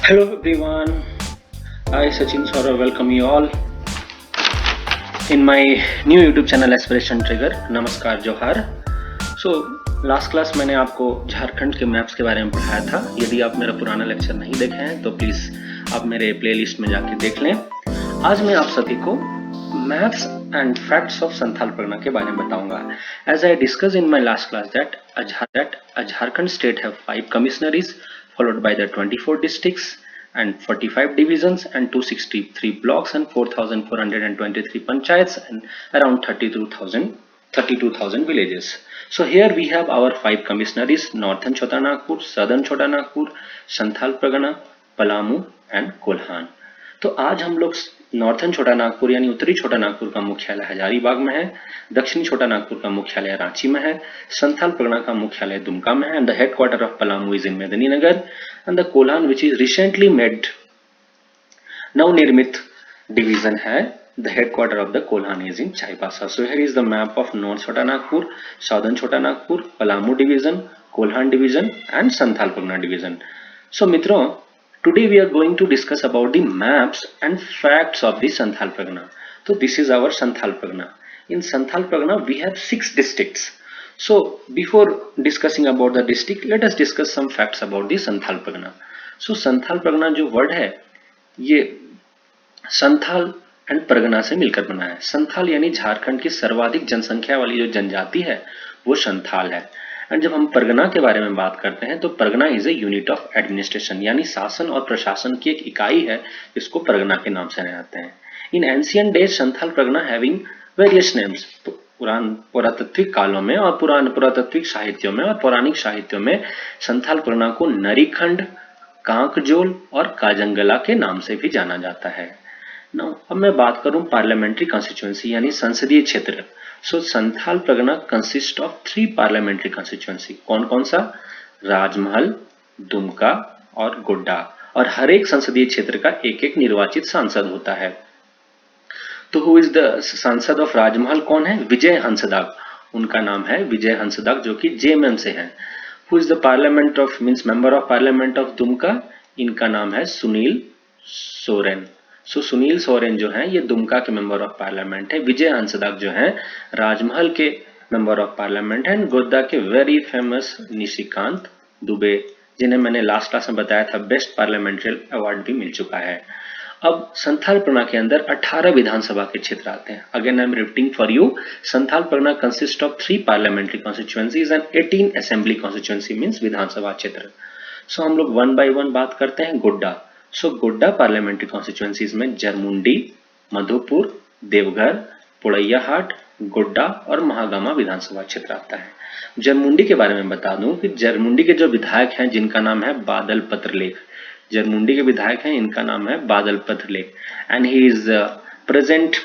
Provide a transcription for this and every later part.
Hello everyone, I Sachin Saurav welcome you all in my new YouTube channel Aspiration Trigger. नमस्कार जोहार. So last class मैंने आपको झारखंड के maps के बारे में पढ़ाया था. यदि आप मेरा पुराना लेक्चर नहीं देखे हैं तो प्लीज आप मेरे प्लेलिस्ट में जाके देख लें. आज मैं आप सभी को maps and facts of Santhal Pargana के बारे में बताऊंगा. As I discuss in my last class that Jharkhand state have 5 commissionaries followed by the 24 districts and 45 divisions and 263 blocks and 4,423 panchayats and around 32,000 villages. So here we have our 5 commissionaries: Northern Chota Nagpur, Southern Chota Nagpur, Santhal Pargana, Palamu and Kolhan. तो आज हम लोग northern छोटा नागपुर यानी उत्तरी छोटा नागपुर का मुख्यालय हजारीबाग में है, दक्षिणी छोटा नागपुर का मुख्यालय रांची में है, संथाल परगना का मुख्यालय दुमका में है, and the headquarter of Palamu is in Medininagar, and the Kolhan which is recently made नवनिर्मित डिवीजन है. The headquarter of the Kolhan is in Chaibasa. So here is the map of North Chota Nagpur, Southern Chota Nagpur, Palamu division, Kolhan division and Santhal Pargana division. So मित्रों, today we are going to discuss about the maps and facts of the Santhal Pargana. So this is our Santhal Pargana. In Santhal Pargana we have 6 districts. So before discussing about the district, let us discuss some facts about the Santhal Pargana. So Santhal Pargana जो word है ये Santhal and Pargana से मिलकर बना है. संथाल यानी झारखंड की सर्वाधिक जनसंख्या वाली जो जनजाति है वो संथाल है. एंड जब हम परगना के बारे में बात करते हैं तो Pargana is a unit of administration यानी शासन और प्रशासन की एक इकाई है जिसको परगना के नाम से जाते हैं. In ancient days Santhal Pargana having various names. पुरातात्विक कालों में और पुरातात्विक साहित्यों में और पौराणिक साहित्यों में संथाल परगना को नरीखंड, कांकजोल और काजंगला के नाम से भी जाना जाता है. अब मैं बात करूं पार्लियामेंट्री कॉन्स्टिट्यूएंसी यानी संसदीय क्षेत्र. So Santhal Pargana consist of 3 parliamentary constituency. कौन कौन सा? राजमहल, दुमका और गोड्डा. और हर एक संसदीय क्षेत्र का एक एक निर्वाचित सांसद होता है. तो हु इज द सांसद ऑफ राजमहल कौन है? विजय हंसदाग. उनका नाम है विजय हंसदाग जो कि जेएमएम से है. Who is the parliament of means member of parliament of Dumka? इनका नाम है सुनील सोरेन. सो सुनील सोरेन जो है ये दुमका के मेंबर ऑफ पार्लियामेंट है. विजय हंसदाग जो है राजमहल के मेंबर ऑफ पार्लियामेंट है. गोड्डा के वेरी फेमस निशिकांत दुबे जिन्हें मैंने लास्ट क्लास में बताया था बेस्ट पार्लियामेंट्री अवार्ड भी मिल चुका है. अब संथाल परगना के अंदर 18 विधानसभा के क्षेत्र आते हैं. Again I am repeating for you. Santhal Pargana consist of 3 parliamentary constituencies and 18 assembly constituency means विधानसभा क्षेत्र. सो हम लोग वन बाय वन बात करते हैं. गोड्डा. सो गोड्डा पार्लियामेंट्री कॉन्स्टिट्यूएंसीज में जरमुंडी, मधुपुर, देवघर, पोड़ैयाहाट, गोड्डा और महागामा विधानसभा क्षेत्र आता है. जरमुंडी के बारे में बता दूं कि जरमुंडी के जो विधायक हैं जिनका नाम है बादल पत्रलेख. जरमुंडी के विधायक हैं इनका नाम है Badal Patralekh and he is present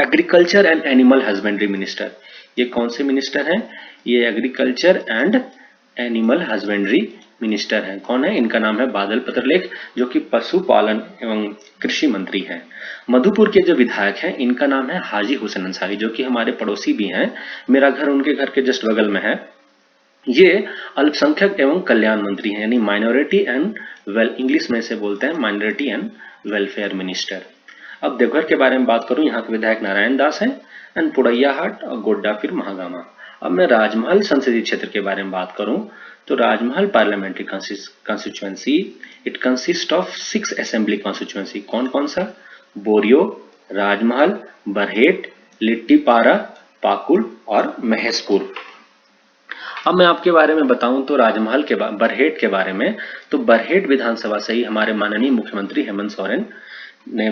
agriculture and animal husbandry minister. ये कौन से मिनिस्टर हैं? ये agriculture and animal husbandry minister हैं. कौन है? इनका नाम है बादल पत्रलेख जो कि पशुपालन एवं कृषि मंत्री हैं. मधुपुर के जो विधायक हैं इनका नाम है हाजी हुसैन अंसारी जो कि हमारे पड़ोसी भी हैं. मेरा घर उनके घर के जस्ट बगल में है. ये अल्पसंख्यक एवं कल्याण मंत्री हैं यानी माइनॉरिटी एंड इंग्लिश में से बोलते हैं माइनॉरिटी एंड वेलफेयर मिनिस्टर. अब देवघर के बारे में बात करूं, यहाँ के विधायक नारायण दास हैं एंड पुड़ैयाहाट और गोड्डा फिर महागामा. अब मैं राजमहल संसदीय क्षेत्र के बारे में बात करूं तो Rajmahal parliamentary constituency it consist of 6 assembly constituency. कौन कौन सा? बोरियो, राजमहल, बरहेट, लिट्टीपारा, पाकुड़ और महेशपुर. अब मैं आपके बारे में बताऊं तो राजमहल के बरहेट के बारे में, तो बरहेट विधानसभा से ही हमारे माननीय मुख्यमंत्री हेमंत सोरेन ने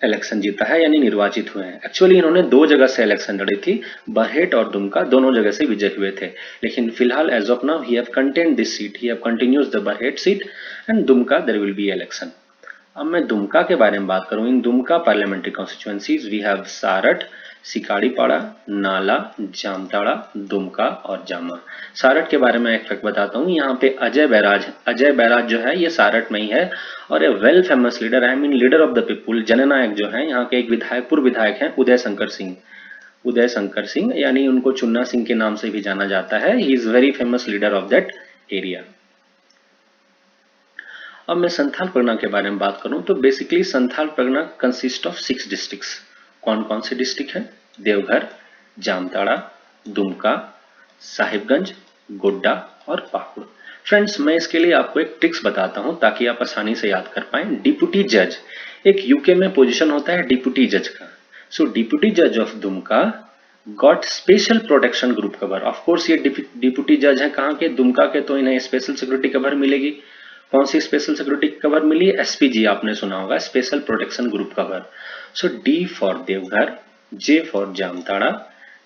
इलेक्शन जीता है यानी निर्वाचित हुए हैं. एक्चुअली इन्होंने 2 जगह से इलेक्शन लड़ी थी. बरहेट और दुमका दोनों जगह से विजय हुए थे. लेकिन फिलहाल as of now he have contend this seat. He have continues the Barhait seat and Dumka there will be election. अब मैं दुमका के बारे में बात करूं. In Dumka parliamentary constituencies we have Sarath, Sikaripara, Nala, Jamtara, Dumka और जामा. सारठ के बारे में एक फैक्ट बताता हूँ. यहाँ पे अजय बैराज जो है ये सारठ में ही है और ये वेल फेमस लीडर है. I mean leader of the people, जननायक जो है यहाँ के एक विधायक पूर्व विधायक हैं उदय शंकर सिंह यानी उनको चुन्ना सिंह के नाम से भी जाना जाता है. He is very famous leader of that area. अब मैं संथाल परगना के बारे में बात करूं तो basically Santhal Pargana consist of 6 districts. कौन कौन से डिस्ट्रिक्ट हैं? देवघर, जामताड़ा, दुमका, साहिबगंज, गोड्डा और पाकुड़। फ्रेंड्स, मैं इसके लिए आपको एक ट्रिक्स बताता हूं ताकि आप आसानी से याद कर पाएं। डिप्यूटी जज, एक यूके में पोजीशन होता है डिप्यूटी जज का। सो डिप्यूटी जज of Dumka got special protection group cover. Of course ये डिप्यूटी जज है कहां के? दुमका के, तो इन्हें स्पेशल सिक्योरिटी कवर मिलेगी। कौन सी स्पेशल सिक्योरिटी कवर मिली? एसपीजी, आपने सुना होगा, special protection group cover. So D for Deoghar, J for Jamtara,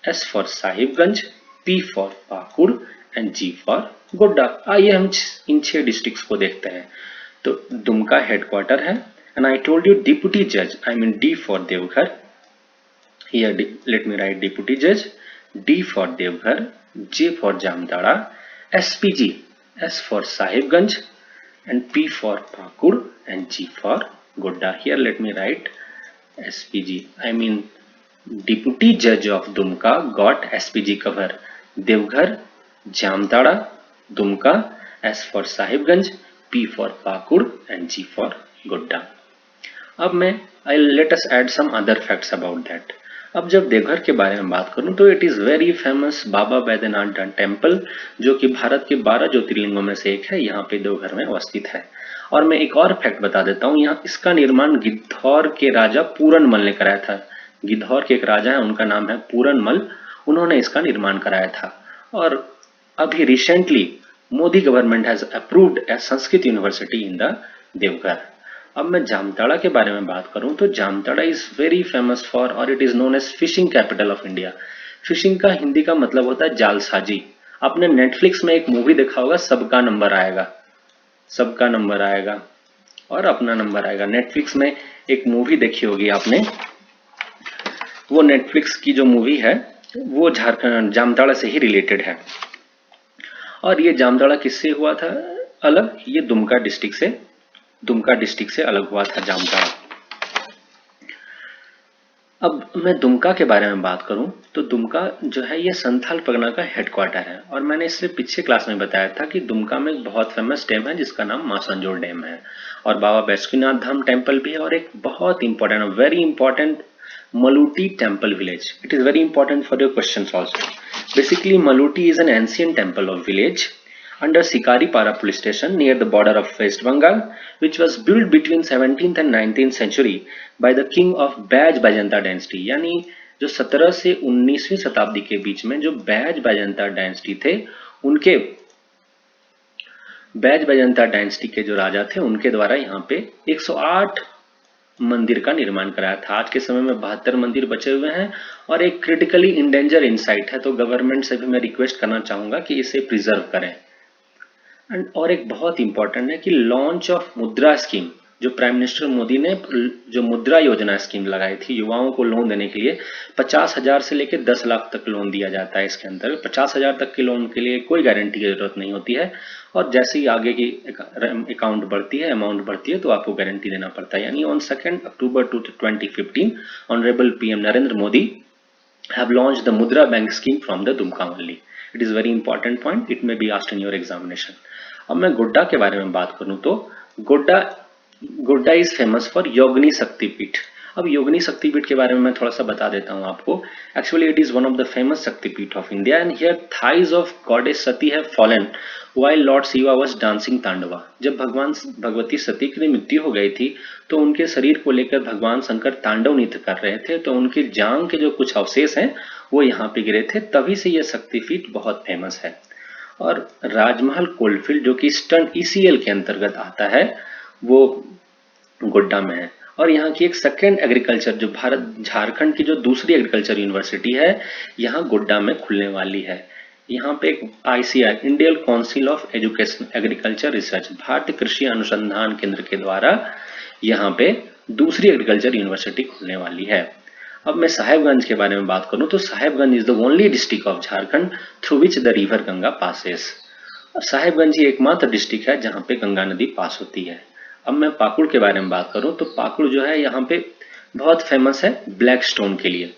S for Sahibganj, P for Pakur and G for Godda. आइए हम इन 6 डिस्ट्रिक्ट्स को देखते हैं। तो दुमका हेडक्वार्टर है and I told you deputy जज, I mean D for Deoghar. Here let me write deputy judge, D for Devghar, J for Jamtara, SPG, S for Sahibganj and P for Pakur and G for Godda. Here let me write SPG, I mean deputy judge of Dumka got SPG cover. Devghar, Jamtara, Dumka, S for Sahibganj, P for Pakur and G for Godda. अब मैं let us add some other facts about that. अब जब देवघर के बारे में बात करूं तो it is very famous Baba Baidyanath temple, जो कि भारत के 12 ज्योतिर्लिंगों में से एक है, यहाँ पे देवघर में अवस्थित है। और मैं एक और फैक्ट बता देता हूँ, यहाँ इसका निर्माण गिद्धौर के राजा पूरनमल ने कराया था। गिद्धौर के एक राजा है, उनका नाम है पूरनमल, उन्होंने इसका निर्माण कराया था। और अभी recently Modi government has approved a Sanskrit university in the Deoghar. अब मैं जामताड़ा के बारे में बात करूं तो Jamtara is very famous for, और it is known as phishing capital of India. Phishing का हिंदी का मतलब होता है जालसाजी। आपने नेटफ्लिक्स में एक मूवी देखा होगा, सबका नंबर आएगा, सबका नंबर आएगा और अपना नंबर आएगा। नेटफ्लिक्स में एक मूवी देखी होगी आपने, वो नेटफ्लिक्स की जो मूवी है वो झारखंड जामताड़ा से ही रिलेटेड है। और ये जामताड़ा किससे हुआ था अलग? ये दुमका डिस्ट्रिक्ट से अलग हुआ था जामताड़ा। अब मैं दुमका के बारे में बात करूं तो दुमका जो है ये संथाल परगना का हेडक्वार्टर है। और मैंने इससे पिछले क्लास में बताया था कि दुमका में एक बहुत फेमस डैम है जिसका नाम मासंजोर डैम है, और बाबा बैजनाथ धाम टेम्पल भी है, और एक बहुत important, very important Maluti temple village. It is very important for your questions also. Basically Maluti is an ancient temple of village under Sikaripara police station near the border of West Bengal, which was built between 17th and 19th century by the king of बैज Baijanta dynasty. यानी जो 17 से 19वीं शताब्दी के बीच में जो Baij Baijanta dynasty थे, उनके बैज बैजंता डायनेस्टी के जो राजा थे उनके द्वारा यहाँ पे 108 मंदिर का निर्माण कराया था। आज के समय में 72 मंदिर बचे हुए हैं और एक क्रिटिकली इंडेंजर इनसाइट है, तो गवर्नमेंट से भी मैं रिक्वेस्ट करना चाहूंगा कि इसे प्रिजर्व करें। और एक बहुत इंपॉर्टेंट है कि लॉन्च ऑफ मुद्रा स्कीम, जो प्राइम मिनिस्टर मोदी ने जो मुद्रा योजना स्कीम लगाई थी युवाओं को लोन देने के लिए, 50,000 से लेकर 10 लाख तक लोन दिया जाता है। इसके अंदर 50,000 तक के लोन के लिए कोई गारंटी की जरूरत नहीं होती है, और जैसे ही आगे की अकाउंट बढ़ती है, अमाउंट बढ़ती है, तो आपको गारंटी देना पड़ता है। यानी on 2 October 2015 honourable PM Narendra Modi have launched the Mudra Bank scheme from the Dumka only. It is very important point. It may be asked in your examination. अब मैं गोड्डा के बारे में बात करूं तो गोड्डा इज फेमस फॉर योगिनी शक्तिपीठ। अब योगिनी शक्तिपीठ के बारे में मैं थोड़ा सा बता देता हूं आपको। Actually it is one of the famous Shaktipeeth of India and here thighs of goddess Sati have fallen while lord Shiva was dancing Tandava. जब भगवती सती की मृत्यु हो गई थी तो उनके शरीर को लेकर भगवान शंकर तांडव नृत्य कर रहे थे, तो उनके जांग के जो कुछ अवशेष हैं वो यहाँ पे गिरे थे, तभी से ये शक्तिपीठ बहुत फेमस है। और राजमहल कोलफील्ड जो कि ईस्टर्न ईसीएल के अंतर्गत आता है, वो गोड्डा में है। और यहाँ की एक सेकेंड एग्रीकल्चर, जो झारखंड की जो दूसरी एग्रीकल्चर यूनिवर्सिटी है, यहाँ गोड्डा में खुलने वाली है। यहाँ पे एक ICR Indian council of education agriculture research, भारतीय कृषि अनुसंधान केंद्र के द्वारा यहाँ पे दूसरी एग्रीकल्चर यूनिवर्सिटी खुलने वाली है। अब मैं साहेबगंज के बारे में बात करूं तो Sahebganj is the only district of Jharkhand through which the river Ganga passes. Sahebganj ही एकमात्र डिस्ट्रिक्ट है जहां पे गंगा नदी पास होती है। अब मैं पाकुड़ के बारे में बात करूं तो पाकुड़ जो है यहाँ पे बहुत फेमस है ब्लैक स्टोन के लिए,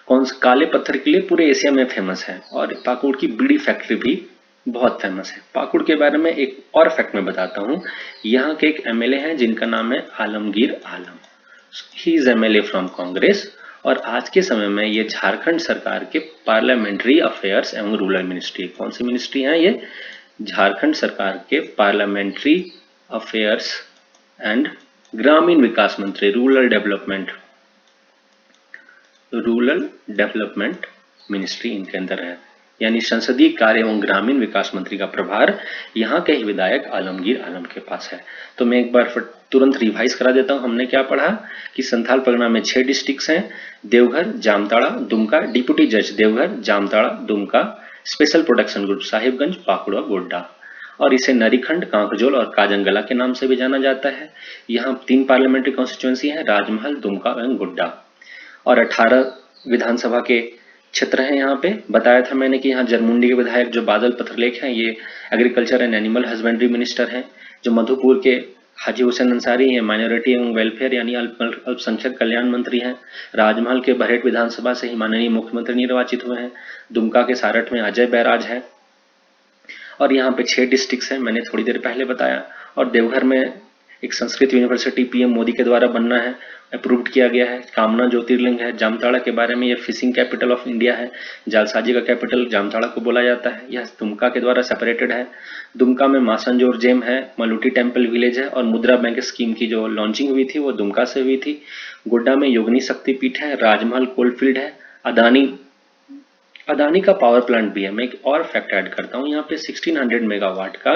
काले पत्थर के लिए पूरे एशिया में फेमस है, और पाकुड़ की बीड़ी फैक्ट्री भी बहुत फेमस है। पाकुड़ के बारे में एक और फैक्ट मैं बताता हूँ। यहाँ के एक एमएलए हैं जिनका नाम है Alamgir Alam. He is MLA from Congress और आज के समय में ये झारखंड सरकार के पार्लियामेंट्री अफेयर्स एवं रूरल मिनिस्ट्री, कौन सी मिनिस्ट्री है ये? झारखंड सरकार के पार्लियामेंट्री अफेयर्स एंड ग्रामीण विकास मंत्री, रूरल डेवलपमेंट मिनिस्ट्री इनके अंदर है। यानी संसदीय कार्य एवं ग्रामीण विकास मंत्री का प्रभार यहाँ के ही विधायक आलमगीर आलम के पास है। तो मैं एक बार तुरंत रिवाइज करा देता हूँ। हमने क्या पढ़ा कि संथाल परगना में 6 डिस्ट्रिक्ट्स हैं, देवघर, जामताड़ा, दुमका। डिप्टी जज Deoghar, Jamtara, Dumka. Special protection group Sahibganj, Pakur और गोड्डा। और इसे नरीखंड, कांकजोल और काजंगला के नाम से भी जाना जाता है। यहाँ 3 पार्लियामेंट्री कॉन्स्टिट्यूएंसी है, राजमहल, दुमका एवं गोड्डा। और 18 विधानसभा के क्षेत्र हैं। यहाँ पे बताया था मैंने कि यहाँ जरमुंडी के विधायक जो बादल पत्रलेख हैं, ये agriculture and animal husbandry minister हैं। जो मधुपुर के हाजी हुसैन अंसारी हैं, माइनॉरिटी एवं वेलफेयर यानी अल्पसंख्यक कल्याण मंत्री हैं। राजमहल के बरहेट विधानसभा से ही माननीय मुख्यमंत्री निर्वाचित हुए हैं। दुमका के सारठ में अजय बैराज है। और यहाँ पे 6 डिस्ट्रिक्ट हैं, मैंने थोड़ी देर पहले बताया। और देवघर में एक संस्कृत यूनिवर्सिटी पीएम मोदी के द्वारा बनना है, अप्रूव्ड किया गया है। कामना ज्योतिर्लिंग है। जामताड़ा के बारे में, ये फिशिंग कैपिटल ऑफ इंडिया है। जालसाजी का कैपिटल जामताड़ा को बोला जाता है। यह दुमका के द्वारा सेपरेटेड है। दुमका में मासनजोर जेम है, मलुटी टेम्पल विलेज है और मुद्रा बैंक स्कीम की जो लॉन्चिंग हुई थी वो दुमका से हुई थी। गोड्डा में योगिनी शक्तिपीठ है। राजमहल कोलफील्ड है। अदानी का पावर प्लांट भी है। मैं एक और फैक्ट ऐड करता हूँ, यहाँ पे 1600 मेगावाट का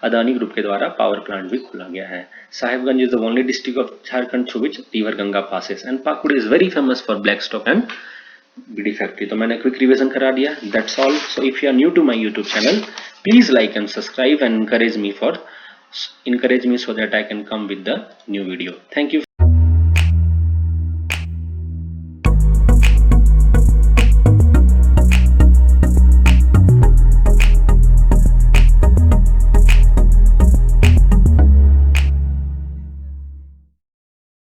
अदानी ग्रुप के द्वारा पावर प्लांट भी खोला गया है। Sahibganj is the only district of Jharkhand through which river Ganga passes and Pakur is very famous for black stock and bidi factory. तो मैंने क्विक रिवीजन करा दिया। That's all. So if you are new to my YouTube channel, please like and subscribe and encourage me so that I can come with the new video. Thank you.